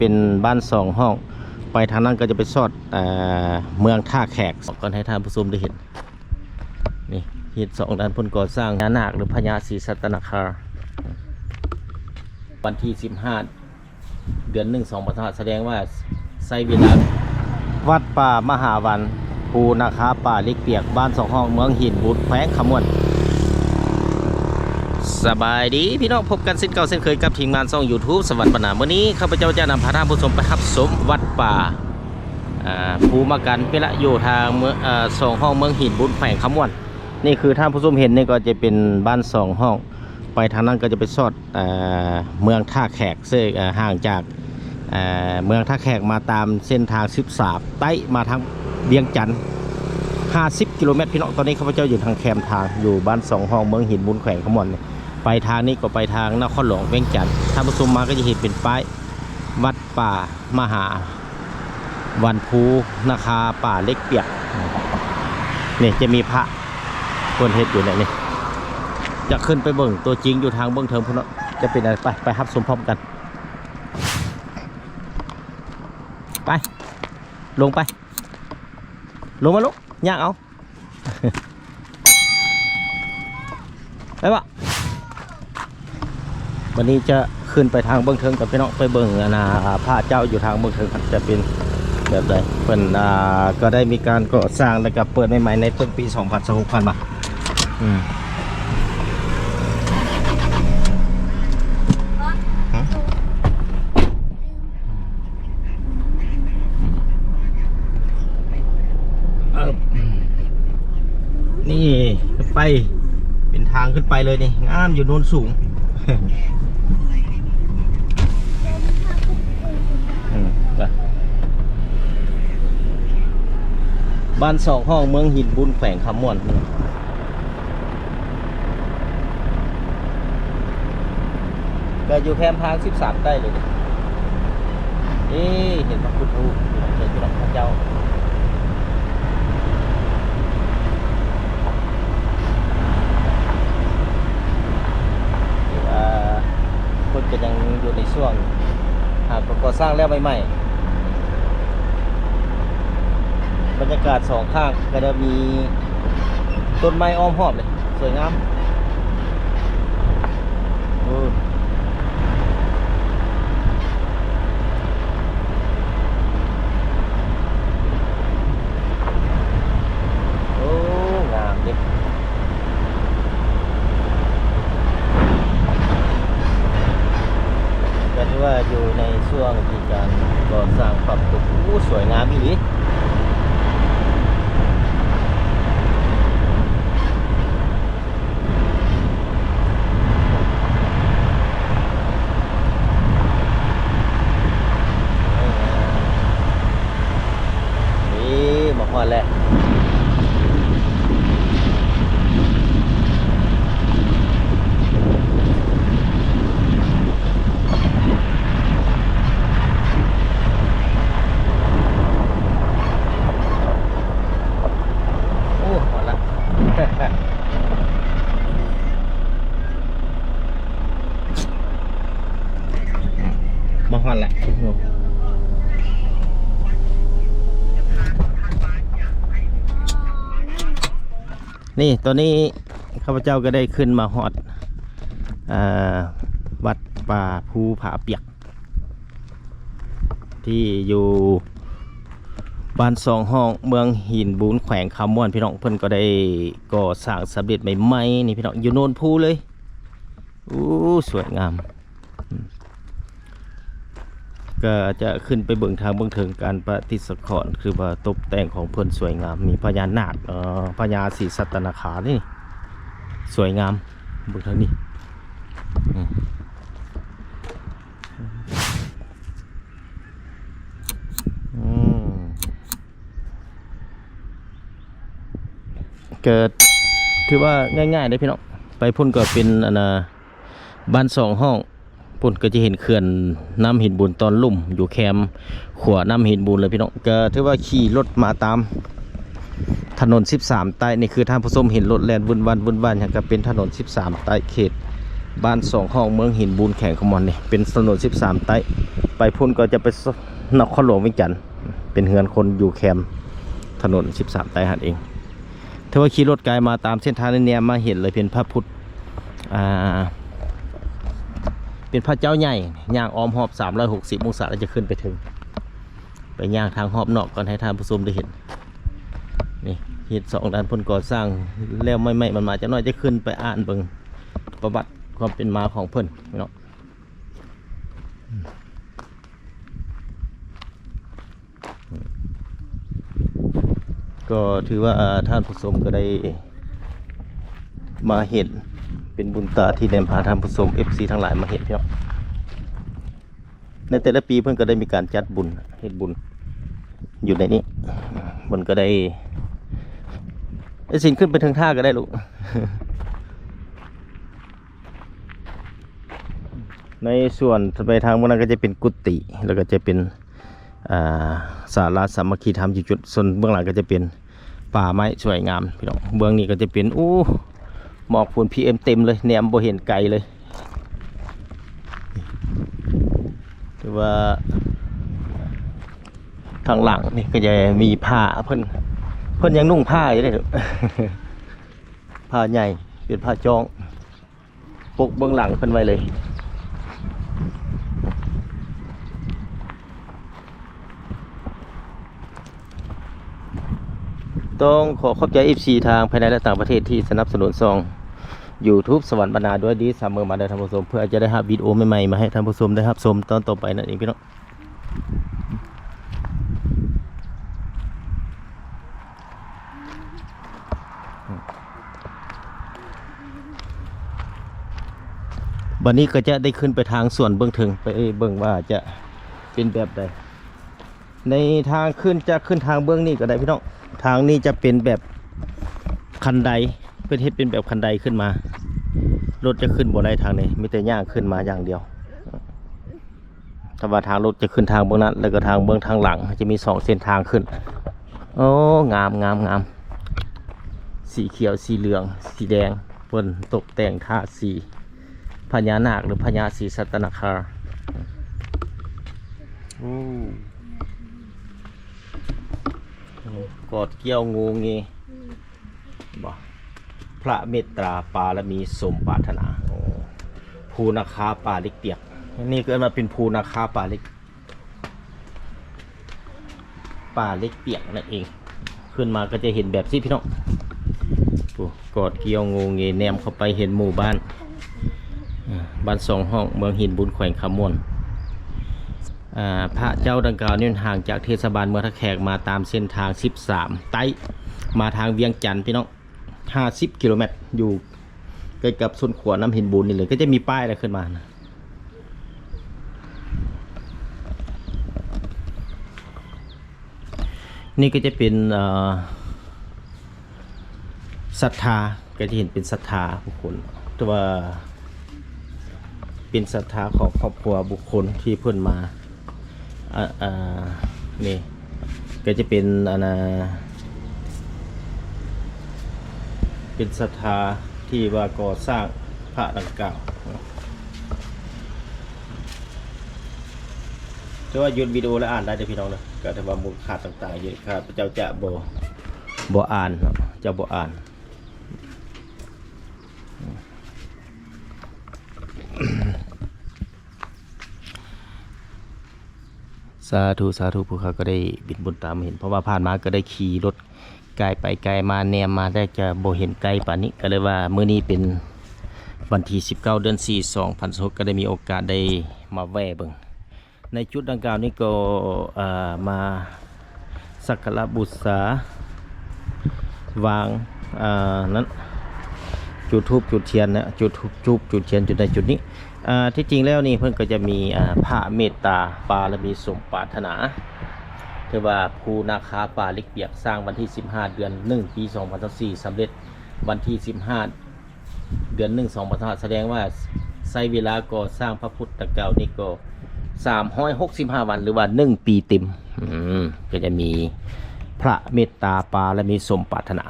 เป็นบ้านสองห้องไปทางนั้นก็จะไปสอดเมืองท่าแขกก่อนให้ท่านผู้ชมได้เห็นนี่เห็นสองด้านพ้นก่อสร้างพญานาคหรือพญาศรีสัตนคราวันที่15 เดือน 1 2025แสดงว่าไซเวลาวัดป่ามหาวันภูนาคาป่าเล็กเปียกบ้านสองห้องเมืองหินบุตรแขวงขมวนสบายดีพี่น้องพบกันเส้นเก่าเส้นเคยกับทีมงานช่อง YouTube สวัสดิ์ปนาเมื่อนี้ข้าพเจ้าจะนำพาท่านผู้ชมไปรับชมวัดป่าภูมากันเปละอยู่ทางเมืองสองห้องเมืองหินบุญแขวงขมวนนี่คือท่านผู้ชมเห็นนี่ก็จะเป็นบ้านสองห้องไปทางนั้นก็จะไปสอดเมืองท่าแขกซึ่งห่างจากเมืองท่าแขกมาตามเส้นทาง13ไต้มาทางเวียงจันทร์50 กิโลเมตรพี่น้องตอนนี้ข้าพเจ้าอยู่ทางแคมทางอยู่บ้านสองห้องเมืองหินบุญแขวงขมวนไปทางนี้ก็ไปทางนครหลวงเวียงจันทร์ถ้าผู้ชมมาก็จะเห็นเป็นป้ายวัดป่ามหาวันภูนาคาป่าเล็กเปียกนี่จะมีพระคนเฮ็ดอยู่เนี่ยจะขึ้นไปเบิ่งตัวจริงอยู่ทางเบื้องเทิงพุ่นจะเป็นอะไรไปรับชมพร้อมกันไปลงไปลงมาลูกยากเอา ไปวะวันนี้จะขึ้นไปทางเบื้องเทิงกับพี่น้องไปเบิ่งพระเจ้าอยู่ทางเบื้องเทิงจะเป็นแบบใดเพิ่นก็ได้มีการก่อสร้างแล้วก็เปิดใหม่ๆในต้นปี2026มานี่ขึ้นไปเป็นทางขึ้นไปเลยนี่งามอยู่โน้นสูง บ้านสองห้องเมืองหินบุญแขวงขมวนก็อยู่แคมทาง13ใต้เลยนี่เห็นพระพุทธรูปเห็นพระเจ้าคนจะยังอยู่ในช่วงก่อสร้างแล้วใหม่บรรยากาศสองข้างก็จะมีต้นไม้อ้อมหอบเลยสวยงามโอ้งามดิก็ถือว่าอยู่ในช่วงที่การก่อสร้างปรับปรุงสวยงามอีกพอแล้วโอ้พอละ มาฮอนแหละนี่ตอนนี้ข้าพเจ้าก็ได้ขึ้นมาฮอดวัดป่าภูผาเปียกที่อยู่บ้านสองห้องเมืองหินบุญแขวงขมวนพี่น้องเพิ่นก็ได้ก่อสร้างสำเร็จใหม่ๆนี่พี่น้องอยู่โนนภูเลยอู้สวยงามก็จะขึ้นไปเบิ่งทางเบื้องเทิงการประดิษฐานคือว่าตกแต่งของเพิ่นสวยงามมีพญานาคพญาศรีสัตนครานี่สวยงามเบื้องเทิงนี่เกิดถือว่าง่ายๆเลยพี่น้องไปพุ่นก็เป็นบ้านสองห้องปุ่นก็จะเห็นเขื่อนน้ำหินบุญตอนลุ่มอยู่แคมขวาน้ำหินบุญเลยพี่น้องก็ถือว่าขี่รถมาตามถนน13ใต้นี่คือท่านผู้ชมเห็นรถแล่นวุ่นวันอย่างกับเป็นถนน13ใต้เขต บ้านสองห้องเมืองหินบูนแข่งขมอนนี่เป็นถนน13ไต้ไปพุ่นก็จะไปนครหลวงเวียงจันทน์เป็นเฮือนคนอยู่แคมป์ถนน13ไต้หันเองถ้าว่าขี่รถไกลมาตามเส้นทางนี้เนี่ยมาเห็นเลยเป็นพระพุทธเป็นพระเจ้าใหญ่ย่างอ้อมหอบ360องศาแล้วจะขึ้นไปถึงไปย่างทางหอบนอกก่อนให้ท่านผู้ชมได้เห็นนี่เห็น2 ด้านพ้นก่อสร้างแล้วไม่มันมาจะน้อยจะขึ้นไปอ่านเบิ่งประวัติความเป็นมาของเพิ่นเนาะก็ถือว่าท่านผู้ชมก็ได้มาเห็นเป็นบุญตาที่ได้พาท่านผู้ชม FC ทั้งหลายมาเห็นพี่น้องในแต่ละปีเพิ่นก็ได้มีการจัดบุญเฮ็ดบุญอยู่ในนี้มันก็ได้ไอ้สินขึ้นไปถึงท่าก็ได้ลูก ในส่วนไปทางบนนั้นก็จะเป็นกุฏิแล้วก็จะเป็นศาลาสามัคคีธรรมอยู่จุดส่วนเบื้องหลังก็จะเป็นป่าไม้สวยงามพี่น้องเบื้องนี้ก็จะเป็นหมอกฝุ่น PM เต็มเลยแนมบ่เห็นไกลเลยถือว่าทางหลังนี่ก็จะมีผ้าเพิ่นยังนุ่งผ้าอยู่เลย ผ้าใหญ่เป็นผ้าจองปกเบื้องหลังเพิ่นไว้เลยต้องขอขอบใจ FC ทางภายในและต่างประเทศที่สนับสนุนซอง YouTube สวรรค์บรรณาด้วยดีเสมอมาได้ท่านผู้ชมเพื่อจะได้รับวิดีโอใหม่ๆมาให้ท่านผู้ชมได้รับชมตอนต่อไปนั่นเองพี่น้องวันนี้ก็จะได้ขึ้นไปทางส่วนเบื้องถึงไปเบื้องว่าจะเป็นแบบใดในทางขึ้นจะขึ้นทางเบื้องนี้ก็ได้พี่น้องทางนี้จะเป็นแบบคันไดเป็นเฮ็ดเป็นแบบคันไดขึ้นมารถจะขึ้นบนได้ทางนี้มีแต่ย่างขึ้นมาอย่างเดียวถ้าว่าทางรถจะขึ้นทางเบื้องนั้นแล้วก็ทางเบื้องทางหลังจะมี2 เส้นทางขึ้นโอ้งามสีเขียวสีเหลืองสีแดงบนตกแต่งท่าสีพญานาคหรือพญาศรีสัตนคราชกอดเกี้ยวงูงีบ่พระเมตตาปารมีสมปรารถนาภูนาคาป่าเล็กเปียกนี่เกิดมาเป็นภูนาคาป่าเล็กเปียกนั่นเองขึ้นมาก็จะเห็นแบบที่พี่น้องกอดเกี้ยวงูงีแนมเข้าไปเห็นหมู่บ้าน2 ห้องเมืองหินบุญแขวงคำม่วนพระเจ้าดังกล่าวนี่ห่างจากเทศบาลเมืองท่าแขกมาตามเส้นทาง13ไต้มาทางเวียงจันทร์พี่น้อง50 กิโลเมตรอยู่ใกล้กับส่วนขวาน้ำหินบุญนี่เลยก็จะมีป้ายอะไรขึ้นมานะนี่ก็จะเป็นศรัทธาก็จะเห็นเป็นศรัทธาบุคคลแต่ว่าเป็นศรัทธาของครอบครัวบุคคลที่เพิ่นมานี่ก็จะเป็นเป็นศรัทธาที่ว่าก่อสร้างพระดังกล่าวแต่ว่าหยุดวิดีโอแล้วอ่านได้เด้อพี่น้องนะก็ถือว่ามูลค่าต่างๆเยอะครับเจ้าจะบ่อ่านเจ้าบ่อ่านสาธุผู้เขาก็ได้บินบุญตามเห็นเพราะว่าผ่านมาก็ได้ขี่รถไกลไปไกลมาแนมมาได้จะบ่เห็นไกลป่านนี้ก็เลยว่ามื้อนี้เป็นวันที่19 เดือน 4 2016ก็ได้มีโอกาสได้มาแวะเบิ่งในจุดดังกล่าวนี้ก็มาสักการะบูชาวางนั้นจุดธูปจุดเทียนนะจุดเทียนจุดในจุดนี้ที่จริงแล้วนี่เพิ่นก็จะมีพระเมตตาปารมีสมปรารถนาถือว่าภูนาคาป่าเล็กเปียกสร้างวันที่15 เดือน 1 ปี2024สำเร็จวันที่15 เดือน 1 2025แสดงว่าใช้เวลาก่อสร้างพระพุทธเจ้านี่ก็365 วันหรือว่า1 ปีเต็มก็จะมีพระเมตตาปารมีสมปรารถนา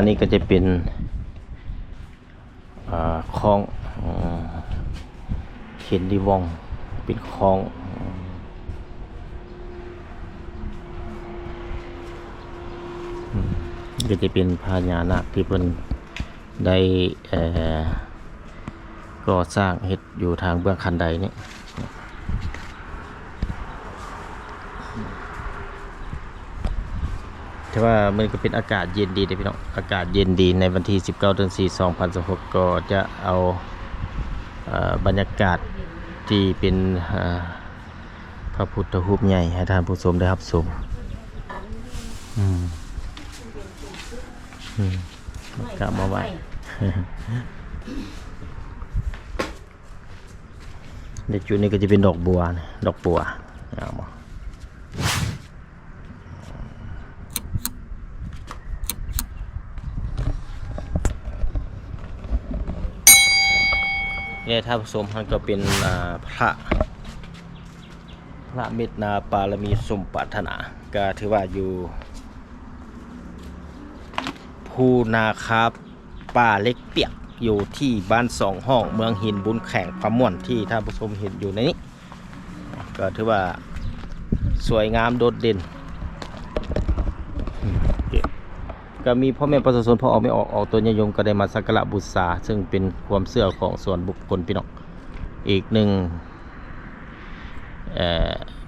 นี่ก็จะเป็นคลองเข็นดีวองเป็นคลองก็จะเป็นพญานาคที่เพิ่นได้ก่อสร้างเฮ็ดอยู่ทางเบื้องคันใดนี่แต่ว่ามันก็เป็นอากาศเย็นดีนะพี่น้องอากาศเย็นดีในวันที่19 เดือน 4 2016ก็จะเอาบรรยากาศที่เป็นพระพุทธรูปใหญ่ให้ท่านผู้ชมได้รับชมกลับมาไว้ในจุดนี้ก็จะเป็นดอกบัวดอกบัวเอามาเนี่ยท่านผู้ชมท่านก็เป็นพระเมตตาปารมีสมปรารถนาก็ถือว่าอยู่ภูนาคาป่าเล็กเปียกอยู่ที่บ้านสองห้องเมืองหินบุญแข่งประม่วนที่ท่านผู้ชมเห็นอยู่ในนี้ก็ถือว่าสวยงามโดดเด่นก็มีพ่อแม่ประชาชนพอออกไม่ออกตัวนิยมก็ได้มาสักการะบูชาซึ่งเป็นความเชื่อของส่วนบุคคลพี่น้องอีกหนึ่ง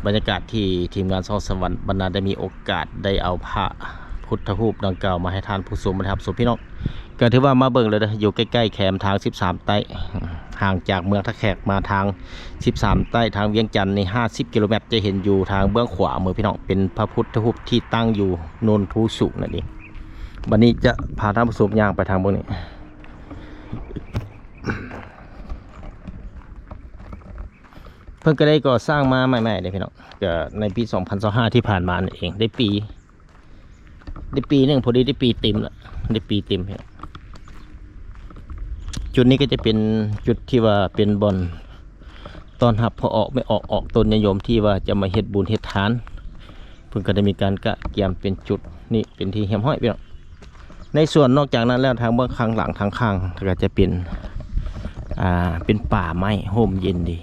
บรรยากาศที่ทีมงานช่องสวรรค์บรรณาได้มีโอกาสได้เอาพระพุทธรูปดังกล่าวมาให้ท่านผู้ชมนะครับสุพี่น้องก็ถือว่ามาเบิ่งเลยนะอยู่ใกล้ๆแคมทาง13 ไต้ห่างจากเมืองท่าแขกมาทาง13 ไต้ทางเวียงจันทร์ใน50 กิโลเมตรจะเห็นอยู่ทางเบื้องขวามือพี่น้องเป็นพระพุทธรูปที่ตั้งอยู่โนนทูสุนั่นเองวันนี้จะพาท่านผู้ชมย่างไปทางบนนี้เพิ่งก็ได้ก่อสร้างมาใหม่ๆเลยพี่น้องก็ในปี2025ที่ผ่านมานั่นเองได้ปีหนึ่งพอดีได้ปีเต็มแล้วได้ปีเต็มพี่น้องจุดนี้ก็จะเป็นจุดที่ว่าเป็นบ่อนตอนหับพอออกไม่ออกต้นนิยมที่ว่าจะมาเฮ็ดบุญเฮ็ดทานเพิ่งก็ได้มีการกะเกียมเป็นจุดนี่เป็นที่แหมห้อยพี่น้องในส่วนนอกจากนั้นแล้วทางเบื้องข้างหลังทางข้างก็จะเป็นป่าไม้ห่มเย็นดี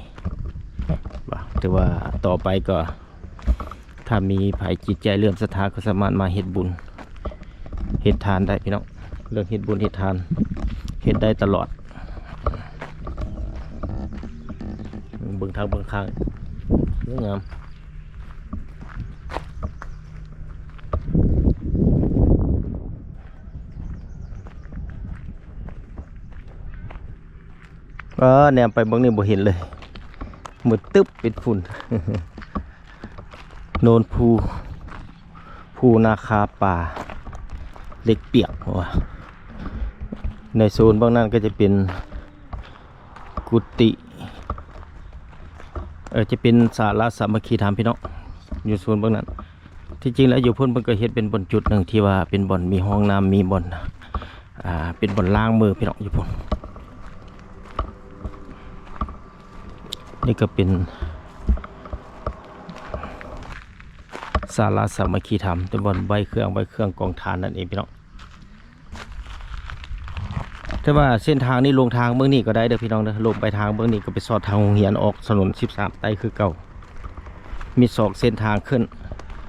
แต่ว่าต่อไปก็ถ้ามีไผจิตใจเลื่อมศรัทธาก็สามารถมาเฮ็ดบุญเฮ็ดทานได้พี่น้องเรื่องเฮ็ดบุญเฮ็ดทานเฮ็ดได้ตลอดเบื้องทางเบื้องข้างสวยงามแนมไปเบื้องนี้บ่เห็นเลยมืดตึ๊บเป็นฝุ่น โนนภูนาคาป่าเล็กเปียกว่ะในโซนเบื้องนั้นก็จะเป็นกุฏิจะเป็นศาลาสามัคคีธรรมพี่น้องอยู่โซนเบื้องนั้นที่จริงแล้วอยู่เพิ่นก็เฮ็ดเป็นบ่อนจุดหนึ่งที่ว่าเป็นบ่อนมีห้องน้ำมีบ่อนเป็นบ่อนล้างมือพี่น้องอยู่พุ่นนี่ก็เป็นศาลาสามัคคีธรรมเป็นบ่อนใบเครื่องกองทานนั่นเองพี่น้องแต่ว่าเส้นทางนี้ลงทางเบื้องนี้ก็ได้เด้อพี่น้องเด้อลงไปทางเบื้องนี้ก็ไปสอดทางโรงเรียนออกถนน13 ไต้คือเก่ามี2 เส้นทางขึ้น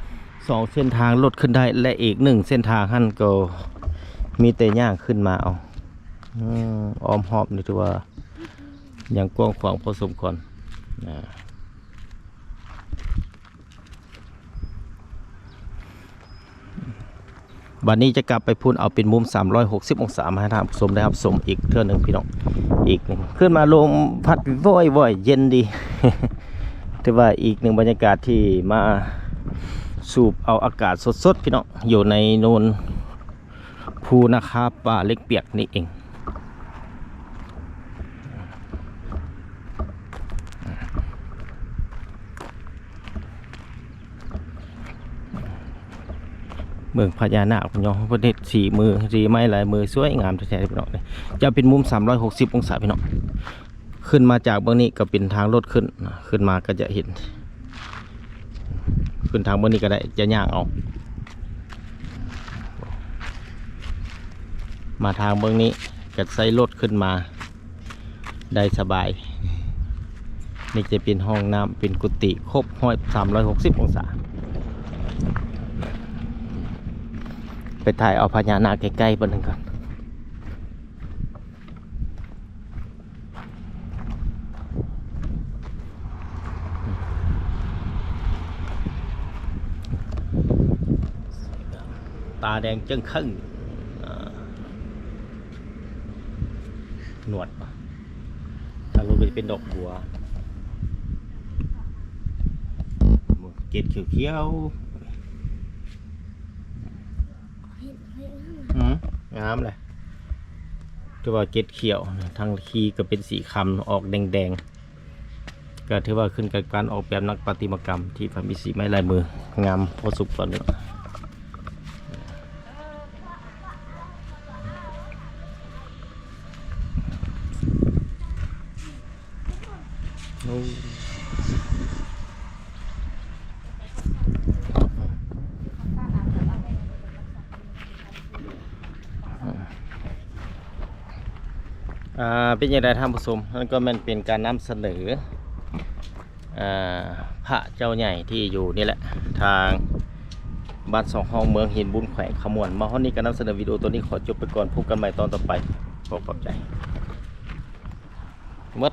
2 เส้นทางลดขึ้นได้และอีก1 เส้นทางหั่นก็มีแต่ย่างขึ้นมาเอาอ้อมหอบนี่ถือว่าอย่างกว้างขวางพอสมควรวันนี้จะกลับไปพูนเอาเป็นมุม360 องศามาให้ท่านผู้ชมได้ครับชมอีกเท่านึงพี่น้องอีกหนึ่งขึ้นมาลมพัดว่อยเย็นดี แต่ว่าอีกหนึ่งบรรยากาศที่มาสูบเอาอากาศสดๆพี่น้องอยู่ในโนนภูนาคาป่าเล็กเปียกนี่เองเมืองพญานาคพี่น้องประเทศ4 มือ4 ไม้หลายมือสวยงามแท้ๆพี่น้องจะเป็นมุม360 องศาพี่น้องขึ้นมาจากเบื้องนี้ก็เป็นทางรถขึ้นมาก็จะเห็นขึ้นทางเบื้องนี้ก็ได้จะย่างเอา มาทางเบื้องนี้ก็ใส่รถขึ้นมาได้สบายนี่จะเป็นห้องน้ำเป็นกุฏิครบ360 องศาไปถ่ายเอาพญานาคใกล้ๆบนนึงก่อนตาแดงจึ้งครึ่งหนวดทางลงไปเป็นดอกบัวเกล็ดเขียวๆงามเลยถือว่าเกล็ดเขียวทางขีก็เป็นสีคำออกแดงๆก็ถือว่าขึ้นกับการออกแบบนักประติมากรรมที่มีสีไม้ลายมืองามพอสุกตอนนี้เป็นอย่างไรท่านผู้ชมนั่นก็มันเป็นการนำเสนอพระเจ้าใหญ่ที่อยู่นี่แหละทางบ้านสองห้องเมืองหินบุญแขวงขมวนมาห้องนี้ก็นำเสนอวิดีโอตัวนี้ขอจบไปก่อนพบกันใหม่ตอนต่อไปขอขอบใจหมด